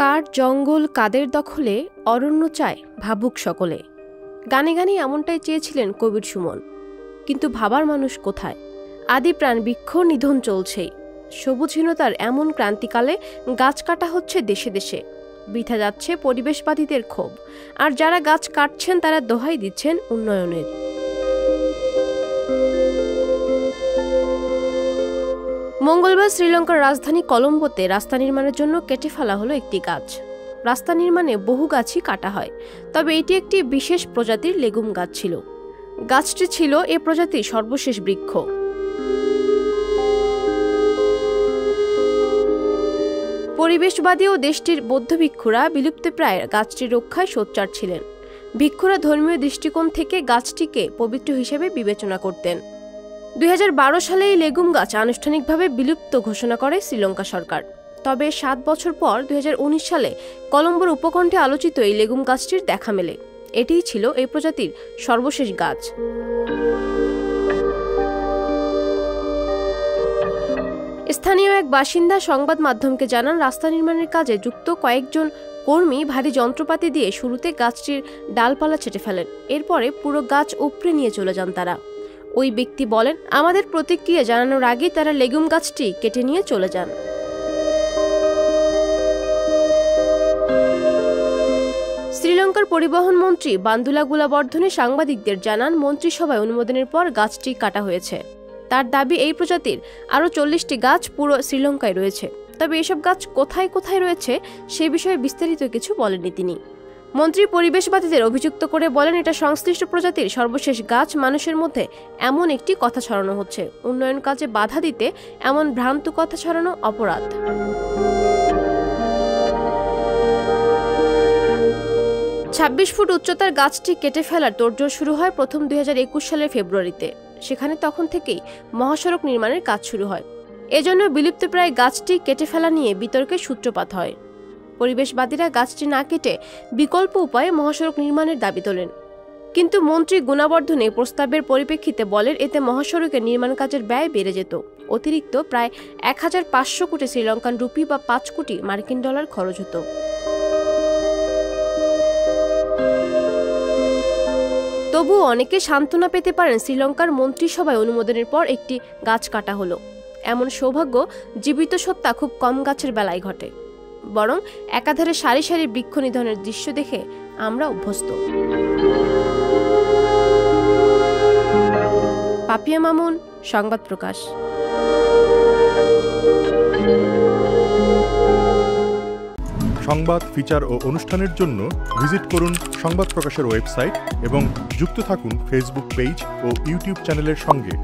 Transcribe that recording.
কাঠ জঙ্গল কাদের দখলে অরণ্য চায় ভাবুক সকলে। গানে গানে এমনটাই চেয়েছিলেন কবির সুমন। কিন্তু ভাবার মানুষ কোথায়? আদি প্রাণ বৃক্ষ নিধন চলছেই। সবুজহীনতার এমন ক্রান্তিকালে গাছ কাটা হচ্ছে দেশে দেশে। বৃথা যাচ্ছে পরিবেশবাদীদের ক্ষোভ, আর যারা গাছ কাটছেন তারা দোহাই দিচ্ছেন উন্নয়নের। মঙ্গলবার শ্রীলঙ্কার রাজধানী কলম্বোতে রাস্তা নির্মাণের জন্য কেটে ফেলা হলো একটি গাছ। রাস্তা নির্মাণে বহু গাছই কাটা হয়, তবে এটি একটি বিশেষ প্রজাতির লেগুম গাছ ছিল। গাছটি ছিল এ প্রজাতির সর্বশেষ বৃক্ষ। পরিবেশবাদী ও দেশটির বৌদ্ধ ভিক্ষুরা বিলুপ্তপ্রায় গাছটির রক্ষায় সোচ্চার ছিলেন। ভিক্ষুরা ধর্মীয় দৃষ্টিকোণ থেকে গাছটিকে পবিত্র হিসেবে বিবেচনা করতেন। 2012 সালে এই লেগুম গাছ আনুষ্ঠানিকভাবে বিলুপ্ত ঘোষণা করে শ্রীলঙ্কা সরকার। তবে 7 বছর পর 2019 সালে কলম্বোর উপকণ্ঠে আলোচিত এই লেগুম গাছটির দেখা মেলে। এটিই ছিল এই প্রজাতির সর্বশেষ গাছ। স্থানীয় এক বাসিন্দা সংবাদ মাধ্যমকে জানান, রাস্তা নির্মাণের কাজে যুক্ত কয়েকজন কর্মী ভারী যন্ত্রপাতি দিয়ে শুরুতে গাছটির ডালপালা ছেঁটে ফেলেন। এরপরে পুরো গাছ উপড়ে নিয়ে চলে যান তারা। ওই ব্যক্তি বলেন, আমাদের প্রতিক্রিয়া জানানোর আগেই তারা লেগুম গাছটি কেটে নিয়ে চলে যান। শ্রীলঙ্কার পরিবহন মন্ত্রী বান্দুলা গুলাবর্ধনে সাংবাদিকদের জানান, মন্ত্রিসভায় অনুমোদনের পর গাছটি কাটা হয়েছে। তার দাবি, এই প্রজাতির আরও 40টি গাছ পুরো শ্রীলঙ্কায় রয়েছে। তবে এসব গাছ কোথায় কোথায় রয়েছে সে বিষয়ে বিস্তারিত কিছু বলেননি তিনি। মন্ত্রী পরিবেশবাদীদের অভিযুক্ত করে বলেন, এটা সংশ্লিষ্ট প্রজাতির সর্বশেষ গাছ। মানুষের মধ্যে এমন একটি কথা ছড়ানো হচ্ছে। উন্নয়ন কাজে বাধা দিতে এমন ভ্রান্ত কথা ছড়ানো অপরাধ। 26 ফুট উচ্চতার গাছটি কেটে ফেলার তোড়জোড় শুরু হয় প্রথম 2021 সালের ফেব্রুয়ারিতে। সেখানে তখন থেকেই মহাসড়ক নির্মাণের কাজ শুরু হয়। এজন্য বিলুপ্তপ্রায় গাছটি কেটে ফেলা নিয়ে বিতর্কের সূত্রপাত হয়। পরিবেশবাদীরা গাছটি না কেটে বিকল্প উপায়ে মহাসড়ক নির্মাণের দাবি তোলেন। কিন্তু মন্ত্রী গুণাবর্ধনে প্রস্তাবের পরিপ্রেক্ষিতে বলেন, এতে মহাসড়কের নির্মাণ কাজের ব্যয় বেড়ে যেত। অতিরিক্ত প্রায় 1500 কোটি শ্রীলঙ্কান রুপি বা 5 কোটি মার্কিন ডলার খরচ হতো। তবুও অনেকে সান্ত্বনা পেতে পারেন, শ্রীলঙ্কার মন্ত্রিসভায় অনুমোদনের পর একটি গাছ কাটা হলো। এমন সৌভাগ্য জীবিত সত্তা খুব কম গাছের বেলায় ঘটে। বরং একাধারে সারি সারি বৃক্ষ নিধনের দৃশ্য দেখে আমরা অভ্যস্ত। পাপিয়া মামুন, সংবাদ প্রকাশ। সংবাদ, ফিচার ও অনুষ্ঠানের জন্য ভিজিট করুন সংবাদ প্রকাশের ওয়েবসাইট এবং যুক্ত থাকুন ফেসবুক পেজ ও ইউটিউব চ্যানেলের সঙ্গে।